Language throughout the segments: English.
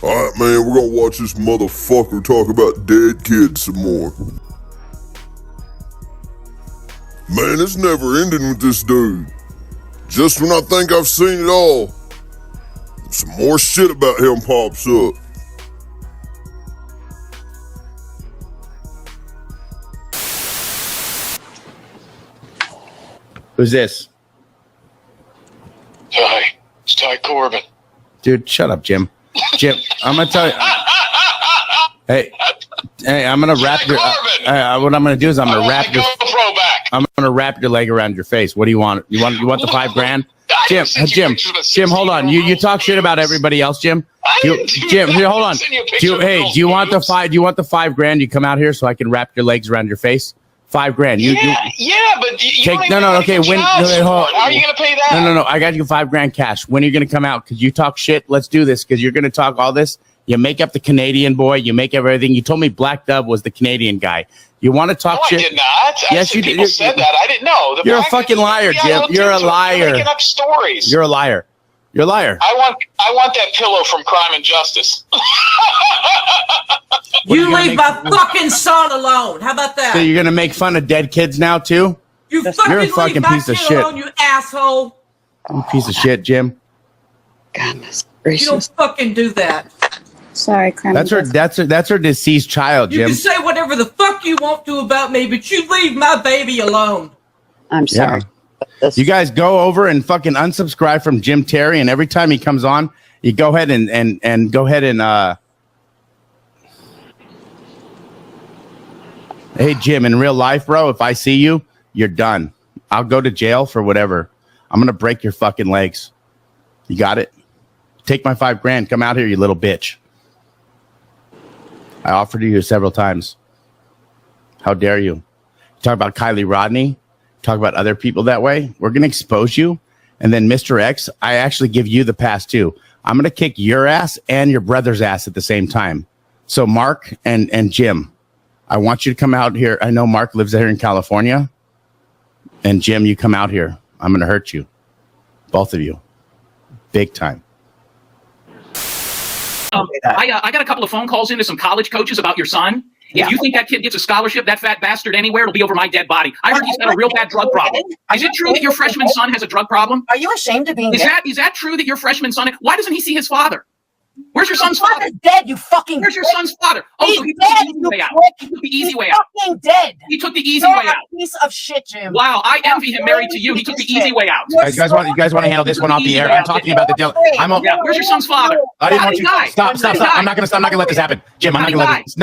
Alright, man, we're gonna watch this motherfucker talk about dead kids some more. Man, it's never ending with this dude. Just when I think I've seen it all, some more shit about him pops up. Who's this? Hi, it's Ty Corbin. Dude, shut up, Jim. Jim, I'm gonna tell you. Hey, I'm gonna wrap your. What I'm gonna do is I'm gonna wrap your. I'm gonna wrap your leg around your face. What do you want? You want the $5,000? Jim, hold on. You talk shit about everybody else, Jim. Jim, here, hold on. Do you want the $5,000? You come out here so I can wrap your legs around your face. $5,000. But you take okay. When? How are you gonna pay that? No. I got you $5,000 cash. When are you gonna come out? Because you talk shit. Let's do this. Because you're gonna talk all this. You make up the Canadian boy. You make up everything. You told me Black Dove was the Canadian guy. You want to talk shit? I did not. Yes, you did. People said that. I didn't know. You're a fucking liar, Jim. You're a liar. You're making up stories. You're a liar. You're a liar. I want that pillow from Crime and Justice. You leave my fucking son alone. How about that? So you're gonna make fun of dead kids now too? You're a fucking piece of shit. Alone, you asshole. You piece of shit, Jim. Goodness gracious. You don't fucking do that. Sorry, Crime. That's her deceased child, Jim. You can say whatever the fuck you want to about me, but you leave my baby alone. I'm sorry. Yeah. You guys go over and fucking unsubscribe from Jim Terry, and every time he comes on, you go ahead and go ahead and hey, Jim, in real life, bro, if I see you, you're done. I'll go to jail for whatever. I'm going to break your fucking legs. You got it? Take my $5,000. Come out here, you little bitch. I offered you several times. How dare you? Talk about Kylie Rodney. Talk about other people that way. We're going to expose you. And then Mr. X, I actually give you the pass too. I'm going to kick your ass and your brother's ass at the same time. So Mark and Jim, I want you to come out here. I know Mark lives there in California. And Jim, you come out here. I'm going to hurt you. Both of you. Big time. I got a couple of phone calls into some college coaches about your son. If you think that kid gets a scholarship, that fat bastard, anywhere, it'll be over my dead body. I heard he's got a real bad drug problem. Is it true that your freshman son has a drug problem? Are you ashamed of being dead? Is that true that your freshman son, why doesn't he see his father? Where's your son's father? Dead, you fucking. Where's your son's father? Oh, so he took the easy way out. He took the easy way out. Fucking dead. He took the easy way out. Piece of shit, Jim. Wow, I envy him married to you. He took the easy way out. You guys want to handle this one off the air? I'm talking about the deal. Where's your son's father? I didn't want you. Stop. I'm not gonna let this happen, Jim. I'm not gonna let this.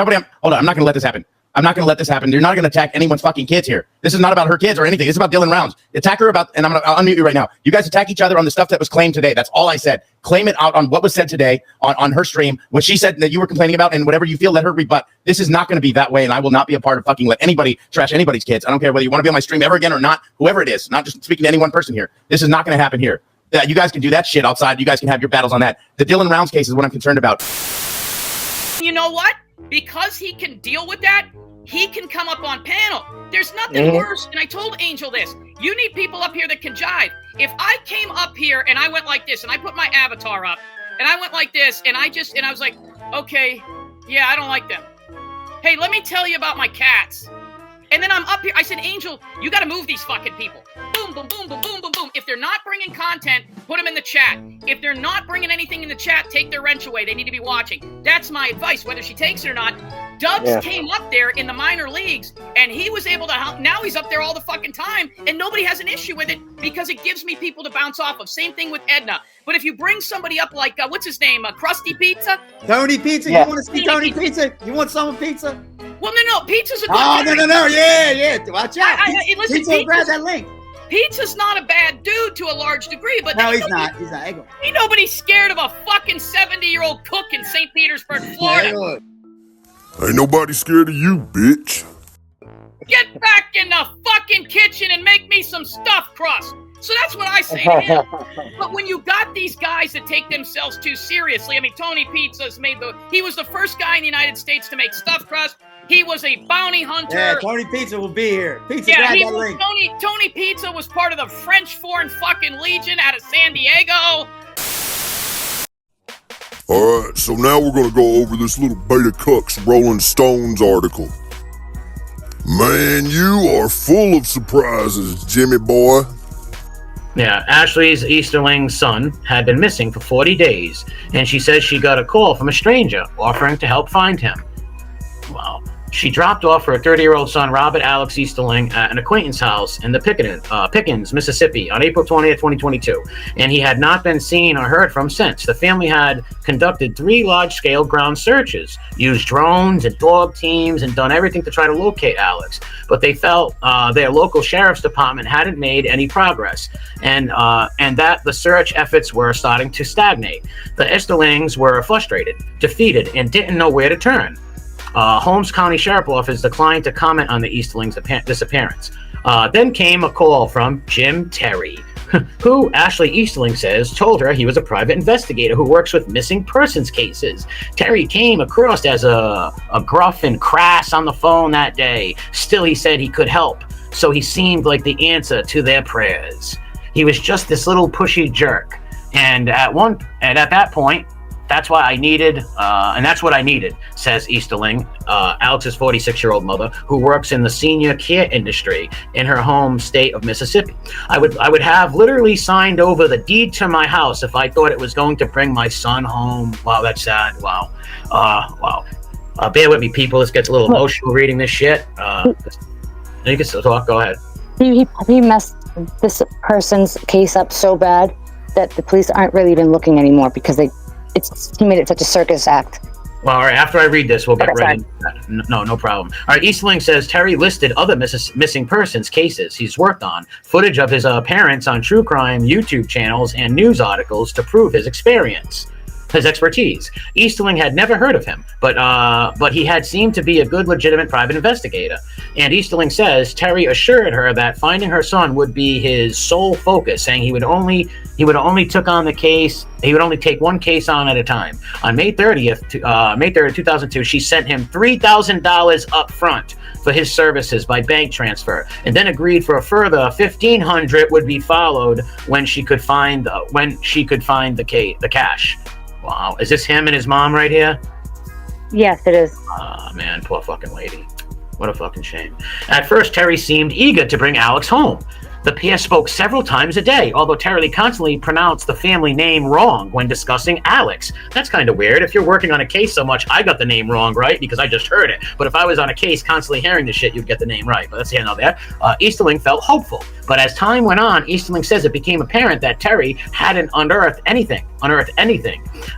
Hold on. I'm not gonna let this happen. I'm not going to let this happen. You're not going to attack anyone's fucking kids here. This is not about her kids or anything. It's about Dylan Rounds. Attack her about, and I'll unmute you right now. You guys attack each other on the stuff that was claimed today. That's all I said. Claim it out on what was said today on her stream, what she said that you were complaining about, and whatever you feel, let her rebut. This is not going to be that way, and I will not be a part of fucking let anybody trash anybody's kids. I don't care whether you want to be on my stream ever again or not, whoever it is, not just speaking to any one person here. This is not going to happen here. You guys can do that shit outside. You guys can have your battles on that. The Dylan Rounds case is what I'm concerned about. You know what? Because he can deal with that, he can come up on panel. There's nothing worse. And I told Angel this. You need people up here that can jive. If I came up here and I went like this and I put my avatar up and I went like this and I was like, okay, yeah, I don't like them. Hey, let me tell you about my cats. And then I'm up here. I said, Angel, you got to move these fucking people. Boom, boom, boom, boom, boom, boom, boom. If they're not bringing content, put them in the chat. If they're not bringing anything in the chat, take their wrench away. They need to be watching. That's my advice, whether she takes it or not. Dubs came up there in the minor leagues, and he was able to help. Now he's up there all the fucking time, and nobody has an issue with it because it gives me people to bounce off of. Same thing with Edna. But if you bring somebody up like, what's his name, Krusty Pizza? Tony Pizza? You want to see Tony Pizza? You want some pizza? Well, no. Pizza's a good no. Yeah. Watch out. Listen, Pizza, grab that link. Pizza's not a bad dude to a large degree, but no, he's not. Ain't nobody's scared of a fucking 70-year-old cook in St. Petersburg, Florida. Ain't nobody scared of you, bitch. Get back in the fucking kitchen and make me some stuffed crust. So that's what I say to him. But when you got these guys that take themselves too seriously, I mean, Tony Pizza's he was the first guy in the United States to make stuffed crust. He was a bounty hunter. Yeah, Tony Pizza will be here. Pizza, grab that link. Tony Pizza was part of the French Foreign fucking Legion out of San Diego. Alright, so now we're gonna go over this little beta cucks Rolling Stones article. Man, you are full of surprises, Jimmy boy. Yeah, Ashley's Easterling son had been missing for 40 days, and she says she got a call from a stranger offering to help find him. Wow. She dropped off her 30-year-old son, Robert Alex Easterling, at an acquaintance house in the Pickens, Mississippi, on April 20th, 2022, and he had not been seen or heard from since. The family had conducted 3 large-scale ground searches, used drones and dog teams, and done everything to try to locate Alex, but they felt their local sheriff's department hadn't made any progress, and that the search efforts were starting to stagnate. The Easterlings were frustrated, defeated, and didn't know where to turn. Holmes County Sheriff Office declined to comment on the Easterlings' disappearance. Then came a call from Jim Terry, who Ashley Easterling says told her he was a private investigator who works with missing persons cases. Terry came across as a gruff and crass on the phone that day. Still, he said he could help, so he seemed like the answer to their prayers. He was just this little pushy jerk, and at that point, that's what I needed, says Easterling, Alex's 46-year-old mother, who works in the senior care industry in her home state of Mississippi. I would have literally signed over the deed to my house if I thought it was going to bring my son home. Wow, that's sad. Wow. Wow. Bear with me, people. This gets a little emotional reading this shit. You can still talk. Go ahead. He messed this person's case up so bad that the police aren't really even looking anymore because he made it such a circus act. Well, all right, after I read this, we'll get right into that. No problem. All right, Easterling says Terry listed other missing persons cases he's worked on, footage of his parents on true crime YouTube channels, and news articles to prove his expertise. Easterling had never heard of him, but he had seemed to be a good, legitimate private investigator. And Easterling says Terry assured her that finding her son would be his sole focus, saying he would only take one case on at a time. On May 30th, 2002, she sent him $3,000 up front for his services by bank transfer, and then agreed for a further $1,500 would be followed when she could find the cash. Wow, is this him and his mom right here? Yes, it is. Ah, man, poor fucking lady. What a fucking shame. At first, Terry seemed eager to bring Alex home. The pair spoke several times a day, although Terry constantly pronounced the family name wrong when discussing Alex. That's kind of weird. If you're working on a case so much, I got the name wrong, right? Because I just heard it. But if I was on a case constantly hearing the shit, you'd get the name right. But that's here now there. Easterling felt hopeful. But as time went on, Easterling says it became apparent that Terry hadn't unearthed anything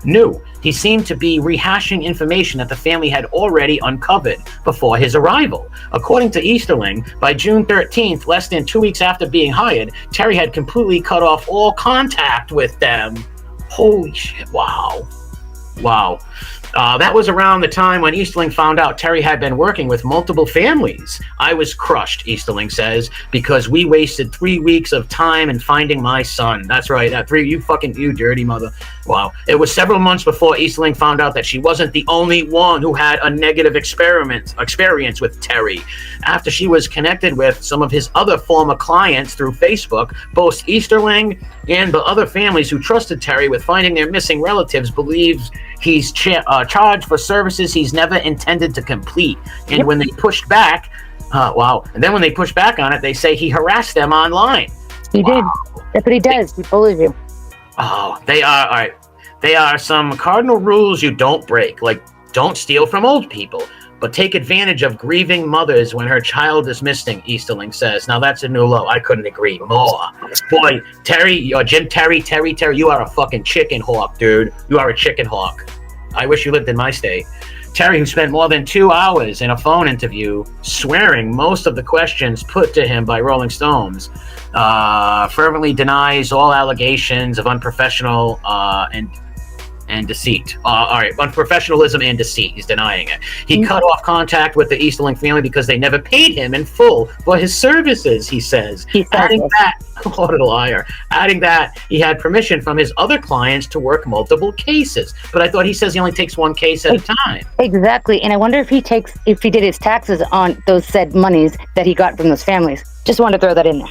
new. He seemed to be rehashing information that the family had already uncovered before his arrival. According to Easterling, by June 13th, less than 2 weeks after being hired, Terry had completely cut off all contact with them. Holy shit, wow. That was around the time when Easterling found out Terry had been working with multiple families. I was crushed, Easterling says, because we wasted 3 weeks of time in finding my son. That's right, you dirty mother. Wow. It was several months before Easterling found out that she wasn't the only one who had a negative experience with Terry. After she was connected with some of his other former clients through Facebook, both Easterling and the other families who trusted Terry with finding their missing relatives believes he's charged for services he's never intended to complete. And when they pushed back, when they pushed back on it, they say he harassed them online. He did. That's what he does. He bullies you. Oh, they are, all right. They are some cardinal rules you don't break, like don't steal from old people, but take advantage of grieving mothers when her child is missing, Easterling says. Now that's a new low. I couldn't agree more. Boy, Jim Terry, you are a fucking chicken hawk, dude. You are a chicken hawk. I wish you lived in my state. Terry, who spent more than 2 hours in a phone interview swearing most of the questions put to him by Rolling Stones, fervently denies all allegations of unprofessional and deceit. Unprofessionalism and deceit. He's denying it. He cut off contact with the Easterling family because they never paid him in full for his services, he says. Adding that, he had permission from his other clients to work multiple cases. But I thought he says he only takes one case at a time. Exactly. And I wonder if he did his taxes on those said monies that he got from those families. Just wanted to throw that in there.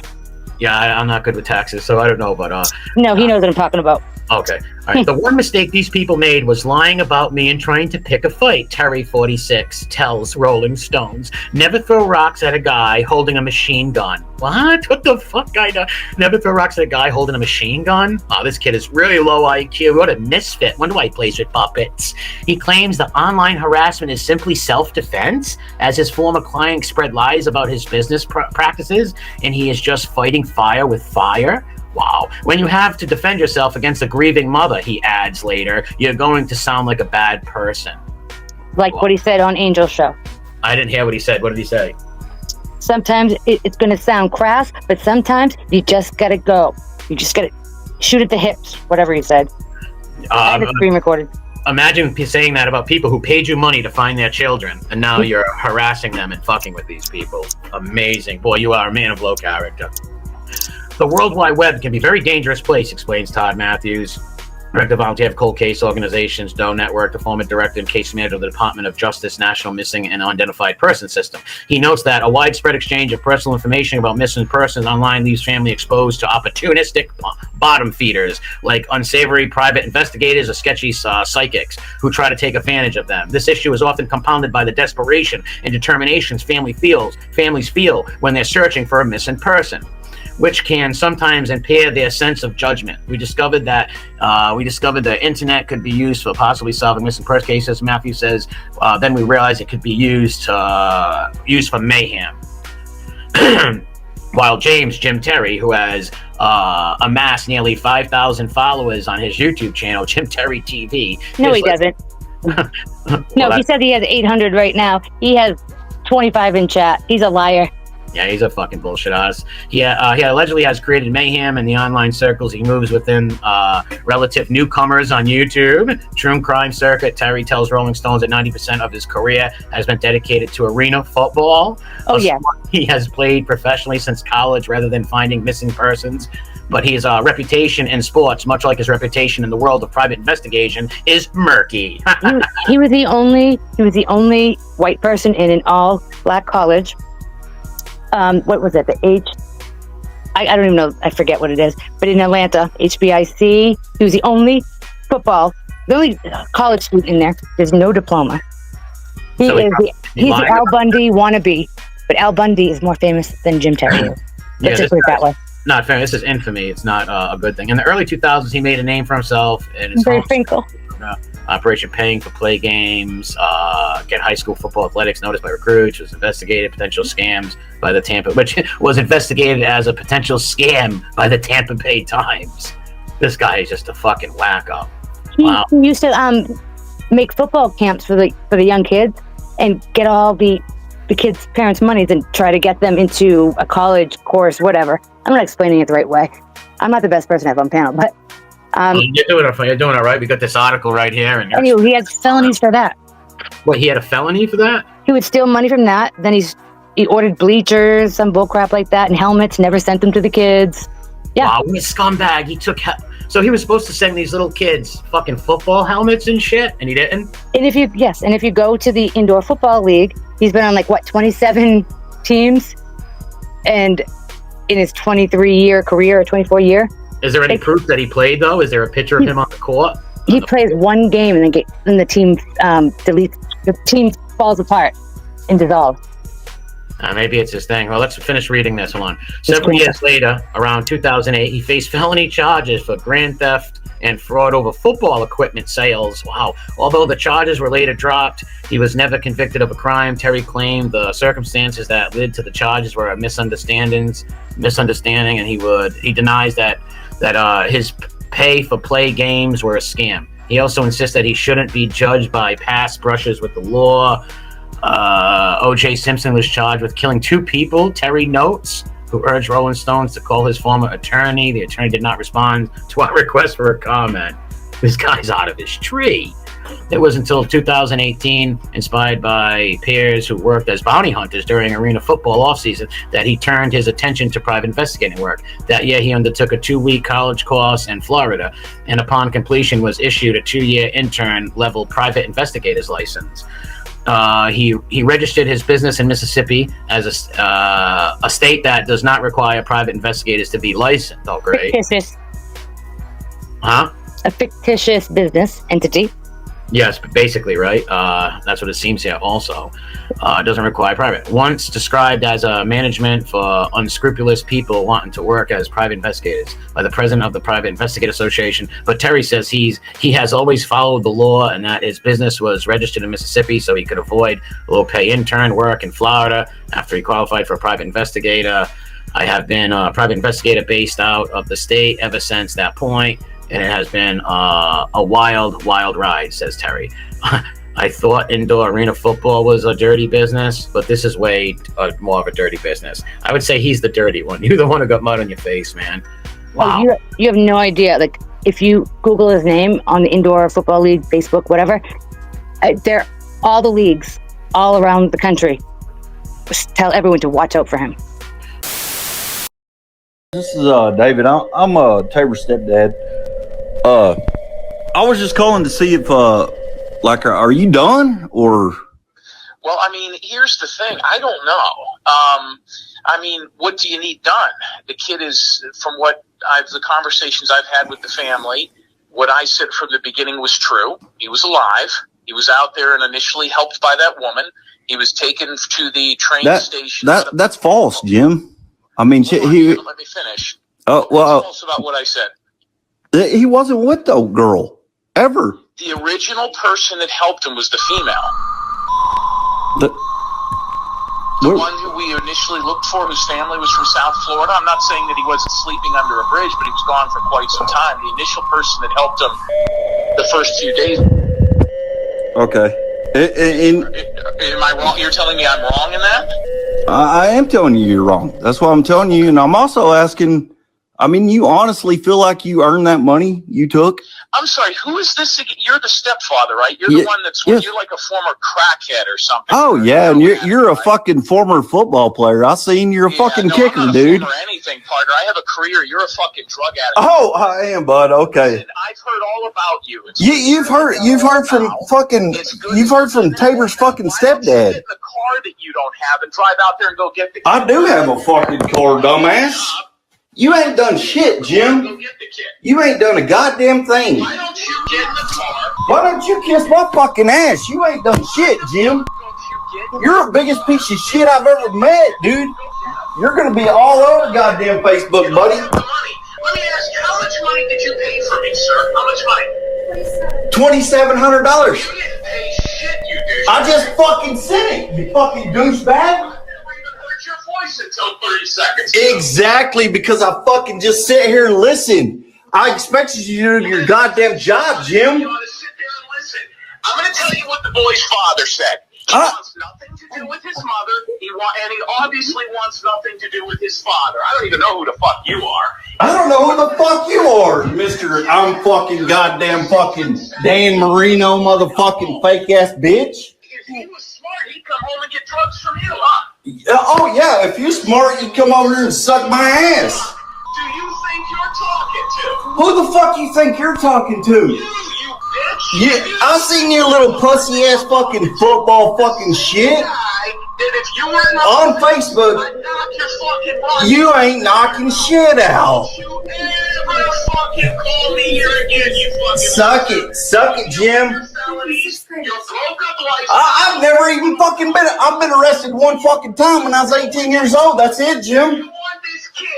Yeah, I'm not good with taxes, so I don't know, but... No, he knows what I'm talking about. Okay. All right. The one mistake these people made was lying about me and trying to pick a fight, Terry 46 tells Rolling Stones. Never throw rocks at a guy holding a machine gun. What? What the fuck? Never throw rocks at a guy holding a machine gun? Oh, this kid is really low IQ. What a misfit. Wonder why he plays with puppets. He claims the online harassment is simply self-defense, as his former client spread lies about his business practices, and he is just fighting fire with fire. Wow. When you have to defend yourself against a grieving mother, he adds later, you're going to sound like a bad person. Like what he said on Angel's show. I didn't hear what he said. What did he say? Sometimes it's going to sound crass, but sometimes you just got to go. You just got to shoot at the hips, whatever he said. I have a screen recorded. Imagine saying that about people who paid you money to find their children, and now you're harassing them and fucking with these people. Amazing. Boy, you are a man of low character. The World Wide Web can be a very dangerous place, explains Todd Matthews, director of volunteer cold case organizations, DOE Network, the former director and case manager of the Department of Justice National Missing and Unidentified Person System. He notes that a widespread exchange of personal information about missing persons online leaves families exposed to opportunistic bottom feeders like unsavory private investigators or sketchy psychics who try to take advantage of them. This issue is often compounded by the desperation and determinations families feel when they're searching for a missing person, which can sometimes impair their sense of judgment. We discovered that the internet could be used for possibly solving missing person cases. Matthew says, then we realized it could be used for mayhem. While Jim Terry, who has amassed nearly 5,000 followers on his YouTube channel, Jim Terry TV. No, he doesn't. No, he said he has 800 right now. He has 25 in chat. He's a liar. Yeah, he's a fucking bullshit ass. He allegedly has created mayhem in the online circles he moves within relative newcomers on YouTube. True crime circuit. Terry tells Rolling Stones that 90% of his career has been dedicated to arena football. Oh, yeah. He has played professionally since college rather than finding missing persons. But his reputation in sports, much like his reputation in the world of private investigation, is murky. he was the only white person in an all-black college. What was it? I don't even know. I forget what it is. But in Atlanta, HBIC, he was the only college student in there. There's no diploma. He's the Al Bundy wannabe. But Al Bundy is more famous than Jim Terry. Let's just put it that way. Not fair. This is infamy. It's not a good thing. In the early 2000s, he made a name for himself. Very Finkel. Operation Paying for Play Games, get high school football athletics noticed by recruits, was investigated potential scams by the which was investigated as a potential scam by the Tampa Bay Times. This guy is just a fucking wacko. Wow. He used to make football camps for the young kids and get all the kids' parents' monies and try to get them into a college course, whatever. I'm not explaining it the right way. I'm not the best person to have on panel, but you're doing it right. We got this article right here, and anyway, he has felonies for that. What, he had a felony for that? He would steal money from that. Then he ordered bleachers, some bullcrap like that, and helmets. Never sent them to the kids. Yeah, wow, what a scumbag! He took so he was supposed to send these little kids fucking football helmets and shit, and he didn't. And if you go to the indoor football league, he's been on 27 teams, and in his 23-year career or 24-year. Is there any proof that he played, though? Is there a picture of him on the court? He plays one game and then the team deletes. The team falls apart and dissolves. Maybe it's his thing. Well, let's finish reading this. Hold on. Several years later, around 2008, he faced felony charges for grand theft and fraud over football equipment sales. Wow. Although the charges were later dropped, he was never convicted of a crime. Terry claimed the circumstances that led to the charges were a misunderstanding, and he denies that his pay-for-play games were a scam. He also insists that he shouldn't be judged by past brushes with the law. O.J. Simpson was charged with killing 2 people, Terry notes, who urged Rolling Stones to call his former attorney. The attorney did not respond to our request for a comment. This guy's out of his tree. It was until 2018, inspired by peers who worked as bounty hunters during arena football offseason, that he turned his attention to private investigating work. That year, he undertook a 2-week college course in Florida, and upon completion was issued a 2-year intern-level private investigator's license. He registered his business in Mississippi as a state that does not require private investigators to be licensed. Oh, great. Fictitious. Huh? a fictitious business entity. Yes, basically, right? That's what it seems here also. It doesn't require private. Once described as a management for unscrupulous people wanting to work as private investigators by the president of the Private Investigator Association. But Terry says he has always followed the law and that his business was registered in Mississippi so he could avoid low-pay intern work in Florida after he qualified for a private investigator. I have been a private investigator based out of the state ever since that point. And it has been a wild, wild ride, says Terry. I thought indoor arena football was a dirty business, but this is way more of a dirty business. I would say he's the dirty one. You're the one who got mud on your face, man. Wow. Oh, you have no idea. Like, if you Google his name on the Indoor Football League, Facebook, whatever, they're all the leagues all around the country. Just tell everyone to watch out for him. This is David. I'm Tabor's stepdad. I was just calling to see if are you done or? Well, I mean, here's the thing. I don't know. I mean, what do you need done? The kid is, from the conversations I've had with the family, what I said from the beginning was true. He was alive. He was out there and initially helped by that woman. He was taken to the train station. That's false, Jim. I mean, let me finish. Oh, well. False about what I said. He wasn't with the girl ever. The original person that helped him was the female. The one who we initially looked for, whose family was from South Florida. I'm not saying that he wasn't sleeping under a bridge, but he was gone for quite some time. The initial person that helped him the first few days. Okay. Am I wrong? You're telling me I'm wrong in that? I am telling you you're wrong. That's what I'm telling you. And I'm also asking, I mean, you honestly feel like you earned that money you took? I'm sorry, who is this again? You're the stepfather, right? You're the one that's, you're like a former crackhead or something. Oh, yeah, and you're a fucking former football player. I seen you're a fucking kicker, I'm not dude. Or anything, partner. I have a career. You're a fucking drug addict. Oh, I am, bud. Okay. Listen, I've heard all about you. You've heard from Tabor's fucking stepdad. Get in the car that you don't have and drive out there and go get the kid. I do have a fucking car, dumbass. You ain't done shit, Jim. Go get the kid. You ain't done a goddamn thing. Why don't you get in the car? Why don't you kiss my fucking ass? You ain't done shit, Jim. You're the biggest piece of shit I've ever met, dude. You're gonna be all over goddamn Facebook, buddy. Let me ask you, how much money did you pay for me, sir? How much money? $2,700. You didn't pay shit, you douche. I just fucking sent it, you fucking douchebag. Until 30 seconds ago. Exactly, because I fucking just sit here and listen. I expected you to do your goddamn job, Jim. You ought to sit there and listen. I'm going to tell you what the boy's father said. He wants nothing to do with his mother, and he obviously wants nothing to do with his father. I don't even know who the fuck you are. I don't know who the fuck you are, Mr. I'm fucking goddamn fucking Dan Marino motherfucking fake ass bitch. If he was smart, he'd come home and get drugs from you, huh? Oh yeah, if you're smart, you come over here and suck my ass. Do you think you're talking to? Who the fuck you think you're talking to? You bitch. Yeah, I seen your little pussy ass fucking football fucking shit. If you were on Facebook, you ain't knocking shit out. You ever fucking call me here again, you fucking Suck it, Jim. I've never even fucking I've been arrested one fucking time when I was 18 years old. That's it, Jim. You want this kid?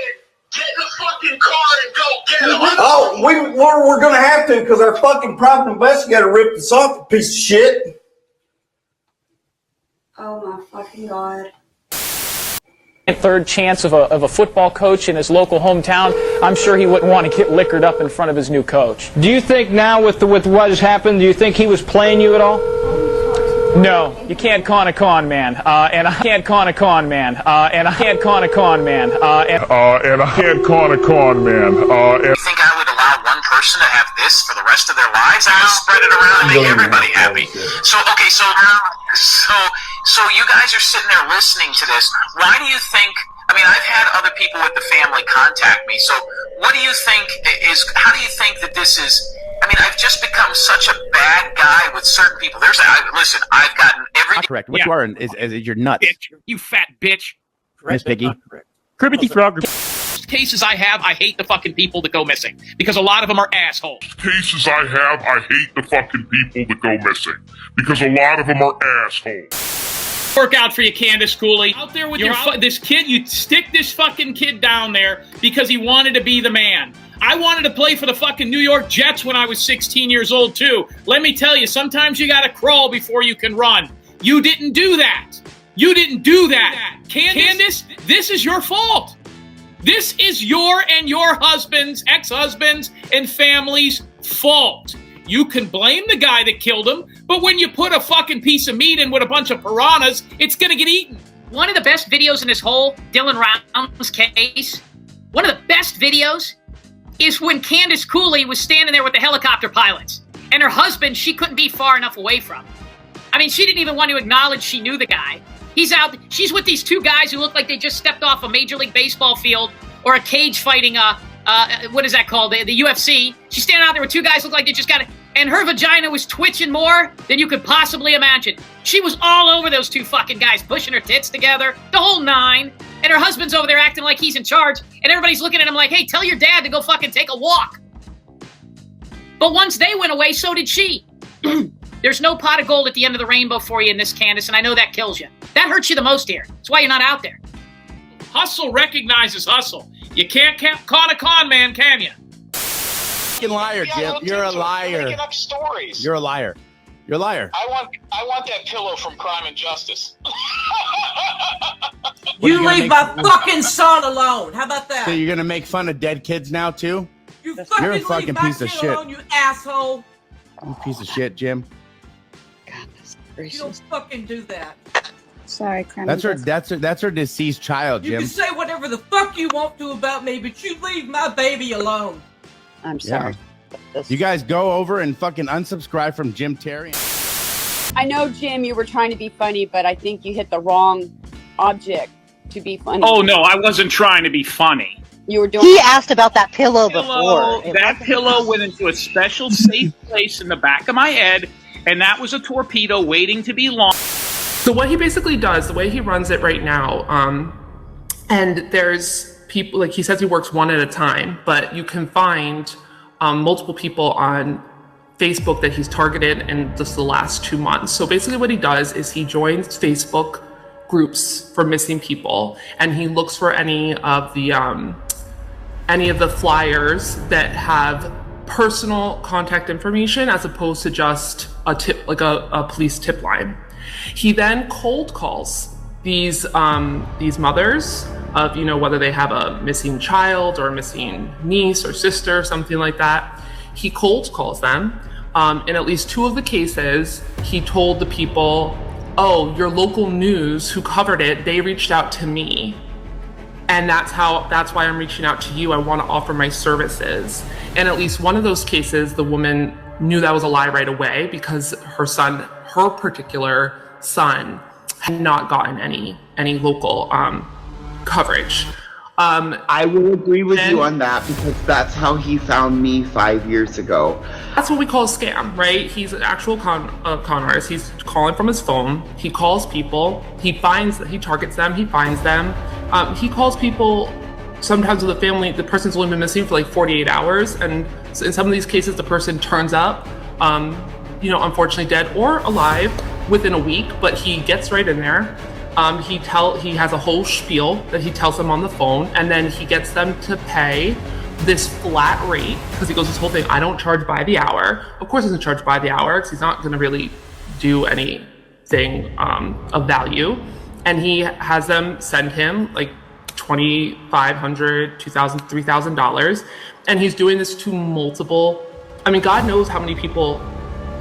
Get in the fucking car and go get him. Oh, we're gonna have to because our fucking private investigator ripped us off, a piece of shit. Oh my fucking God. Third chance of a football coach in his local hometown, I'm sure he wouldn't want to get liquored up in front of his new coach. Do you think now with what has happened, do you think he was playing you at all? No, you can't con a con man, and I can't con a con man, and I can't con a con man, and I can't con a con man, You think I would allow one person to have this for the rest of their lives? I would spread it around and make everybody happy. So, okay, so you guys are sitting there listening to this. Why do you think, I mean, I've had other people with the family contact me. So what do you think how do you think that this is, I mean, I've just become such a bad guy with certain people. Listen, I've gotten every... Not correct. What you are is you're nuts. Bitch, you fat bitch. Miss Piggy. Cribbity Frog. most cases I have, I hate the fucking people that go missing because a lot of them are assholes. Cases I have, I hate the fucking people that go missing because a lot of them are assholes. Work out for you, Candace Cooley. Out there with this kid, you stick this fucking kid down there because he wanted to be the man. I wanted to play for the fucking New York Jets when I was 16 years old too. Let me tell you, sometimes you gotta crawl before you can run. You didn't do that. You didn't do that. Candace, this is your fault. This is your and your husband's, ex-husband's, and family's fault. You can blame the guy that killed him, but when you put a fucking piece of meat in with a bunch of piranhas, it's gonna get eaten. One of the best videos in this whole Dylan Rounds case, one of the best videos is when Candace Cooley was standing there with the helicopter pilots, and her husband she couldn't be far enough away from. I mean, she didn't even want to acknowledge she knew the guy. He's out, she's with these two guys who look like they just stepped off a Major League Baseball field or a cage fighting, what is that called, the UFC. She's standing out there with two guys who look like they just got it, and her vagina was twitching more than you could possibly imagine. She was all over those two fucking guys, pushing her tits together, the whole nine, and her husband's over there acting like he's in charge, and everybody's looking at him like, hey, tell your dad to go fucking take a walk. But once they went away, so did she. There's no pot of gold at the end of the rainbow for you in this, Candace, and I know that kills you. That hurts you the most here. That's why you're not out there. Hustle recognizes hustle. You can't con a con man, can you? Fucking liar, Jim. You're a liar. Making up stories. You're a liar. You're a liar. I want that pillow from Crime and Justice. You leave my fucking son alone. How about that? So you're gonna make fun of dead kids now too? You're a fucking fucking piece of shit. Alone, you asshole. You piece of shit, Jim. You don't fucking do that. Sorry, Crime. That's her deceased child, You Jim. can say whatever the fuck you want to about me, but you leave my baby alone. I'm sorry. Yeah. You guys go over and fucking unsubscribe from Jim Terry. I know, Jim, you were trying to be funny, but I think you hit the wrong object to be funny. Oh, no, I wasn't trying to be funny. You were doing. He asked about that pillow before. That pillow went into a special safe place in the back of my head, and that was a torpedo waiting to be launched. So what he basically does, the way he runs it right now, and there's people, like he says he works one at a time, but you can find multiple people on Facebook that he's targeted in just the last 2 months. So basically what he does is he joins Facebook groups for missing people, and he looks for any of the flyers that have personal contact information as opposed to just a tip, like a police tip line. He then cold calls these mothers of, whether they have a missing child or a missing niece or sister, something like that. He cold calls them. In at least 2 of the cases, he told the people, oh, your local news who covered it, they reached out to me. And that's why I'm reaching out to you. I want to offer my services. And at least one of those cases, the woman knew that was a lie right away because her particular son had not gotten any local coverage. I will agree with you on that because that's how he found me 5 years ago. That's what we call a scam, right? He's an actual con artist. He's calling from his phone. He calls people. He targets them. He finds them. He calls people sometimes with the family. The person's only been missing for like 48 hours, and in some of these cases, the person turns up, unfortunately dead or alive within a week. But he gets right in there. He has a whole spiel that he tells them on the phone, and then he gets them to pay this flat rate because he goes this whole thing. I don't charge by the hour. Of course, he doesn't charge by the hour because he's not going to really do anything of value. And he has them send him like $2,500, $2,000, $3,000, and he's doing this to multiple. I mean, God knows how many people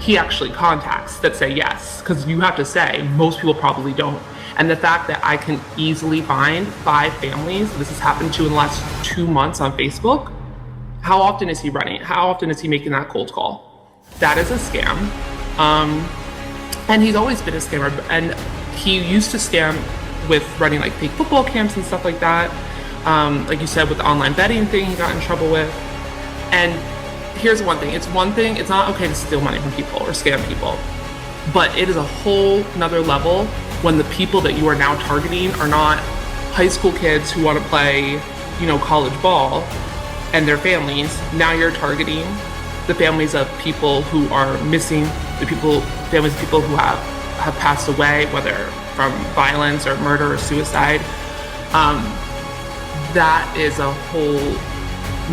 he actually contacts that say yes, because you have to say most people probably don't. And the fact that I can easily find 5 families this has happened to in the last 2 months on Facebook, how often is he running? How often is he making that cold call? That is a scam. And he's always been a scammer. And he used to scam with running like fake football camps and stuff like that. Like you said, with the online betting thing he got in trouble with. And here's one thing. It's not okay to steal money from people or scam people. But it is a whole nother level when the people that you are now targeting are not high school kids who want to play college ball and their families. Now you're targeting the families of people who are missing, families of people who have passed away, whether from violence or murder or suicide. That is a whole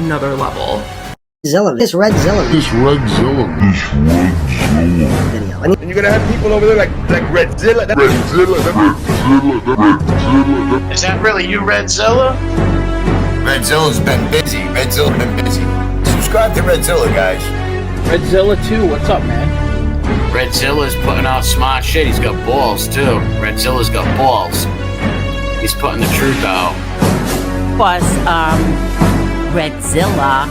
nother level. Zilla, this Red Zilla video. And you're gonna have people over there like Redzilla. Is that really you, Redzilla? Redzilla's been busy. Subscribe to Redzilla, guys. Redzilla 2, what's up, man? Redzilla's putting out smart shit. He's got balls too. Redzilla's got balls. He's putting the truth out. Was Redzilla.